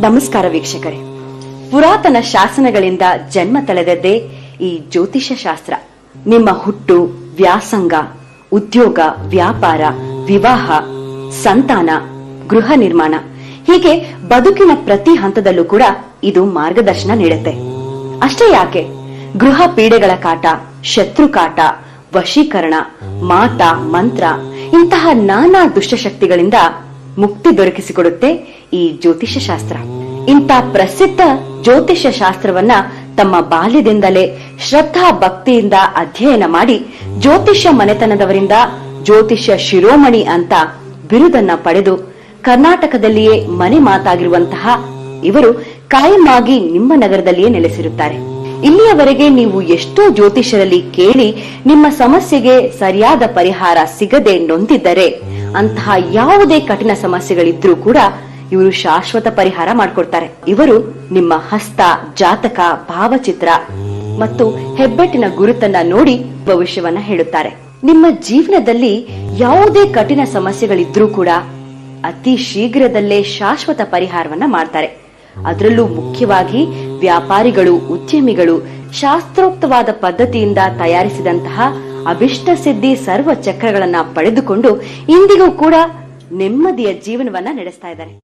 ನಮಸ್ಕಾರ ವೀಕ್ಷಕರೇ. ಪುರಾತನ ಶಾಸನಗಳಿಂದ ಜನ್ಮ ತಳೆದದ್ದೇ ಈ ಜ್ಯೋತಿಷ್ಯ ಶಾಸ್ತ್ರ. ನಿಮ್ಮ ಹುಟ್ಟು, ವ್ಯಾಸಂಗ, ಉದ್ಯೋಗ, ವ್ಯಾಪಾರ, ವಿವಾಹ, ಸಂತಾನ, ಗೃಹ ನಿರ್ಮಾಣ ಹೀಗೆ ಬದುಕಿನ ಪ್ರತಿ ಹಂತದಲ್ಲೂ ಕೂಡ ಇದು ಮಾರ್ಗದರ್ಶನ ನೀಡುತ್ತೆ. ಅಷ್ಟೇ ಯಾಕೆ, ಗೃಹ ಪೀಡೆಗಳ ಕಾಟ, ಶತ್ರು ಕಾಟ, ವಶೀಕರಣ, ಮಾಟ, ಮಂತ್ರ ಇಂತಹ ನಾನಾ ದುಷ್ಟಶಕ್ತಿಗಳಿಂದ ಮುಕ್ತಿ ದೊರಕಿಸಿಕೊಡುತ್ತೆ ಈ ಜ್ಯೋತಿಷ್ಯ ಶಾಸ್ತ್ರ. ಇಂಥ ಪ್ರಸಿದ್ಧ ಜ್ಯೋತಿಷ್ಯ ಶಾಸ್ತ್ರವನ್ನ ತಮ್ಮ ಬಾಲ್ಯದಿಂದಲೇ ಶ್ರದ್ಧಾ ಭಕ್ತಿಯಿಂದ ಅಧ್ಯಯನ ಮಾಡಿ ಜ್ಯೋತಿಷ್ಯ ಮನೆತನದವರಿಂದ ಜ್ಯೋತಿಷ್ಯ ಶಿರೋಮಣಿ ಅಂತ ಬಿರುದನ್ನ ಪಡೆದು ಕರ್ನಾಟಕದಲ್ಲಿಯೇ ಮನೆ ಮಾತಾಗಿರುವಂತಹ ಇವರು ಕಾಯಮಾಗಿ ನಿಮ್ಮ ನಗರದಲ್ಲಿಯೇ ನೆಲೆಸಿರುತ್ತಾರೆ. ಇಲ್ಲಿಯವರೆಗೆ ನೀವು ಎಷ್ಟೋ ಜ್ಯೋತಿಷ್ಯರಲ್ಲಿ ಕೇಳಿ ನಿಮ್ಮ ಸಮಸ್ಯೆಗೆ ಸರಿಯಾದ ಪರಿಹಾರ ಸಿಗದೆ ನೊಂದಿದ್ದರೆ, ಅಂತಹ ಯಾವುದೇ ಕಠಿಣ ಸಮಸ್ಯೆಗಳಿದ್ರೂ ಕೂಡ ಇವರು ಶಾಶ್ವತ ಪರಿಹಾರ ಮಾಡಿಕೊಡ್ತಾರೆ. ಇವರು ನಿಮ್ಮ ಹಸ್ತ, ಜಾತಕ, ಭಾವಚಿತ್ರ ಮತ್ತು ಹೆಬ್ಬೆಟ್ಟಿನ ಗುರುತನ್ನ ನೋಡಿ ಭವಿಷ್ಯವನ್ನ ಹೇಳುತ್ತಾರೆ. ನಿಮ್ಮ ಜೀವನದಲ್ಲಿ ಯಾವುದೇ ಕಠಿಣ ಸಮಸ್ಯೆಗಳಿದ್ರೂ ಕೂಡ ಅತಿ ಶೀಘ್ರದಲ್ಲೇ ಶಾಶ್ವತ ಪರಿಹಾರವನ್ನ ಮಾಡ್ತಾರೆ. ಅದರಲ್ಲೂ ಮುಖ್ಯವಾಗಿ ವ್ಯಾಪಾರಿಗಳು, ಉದ್ಯಮಿಗಳು ಶಾಸ್ತ್ರೋಕ್ತವಾದ ಪದ್ಧತಿಯಿಂದ ತಯಾರಿಸಿದಂತಹ ಅಭಿಷ್ಟ ಸಿದ್ಧಿ ಸರ್ವ ಚಕ್ರಗಳನ್ನ ಪಡೆದುಕೊಂಡು ಇಂದಿಗೂ ಕೂಡ ನೆಮ್ಮದಿಯ ಜೀವನವನ್ನ ನಡೆಸ್ತಾ ಇದ್ದಾರೆ.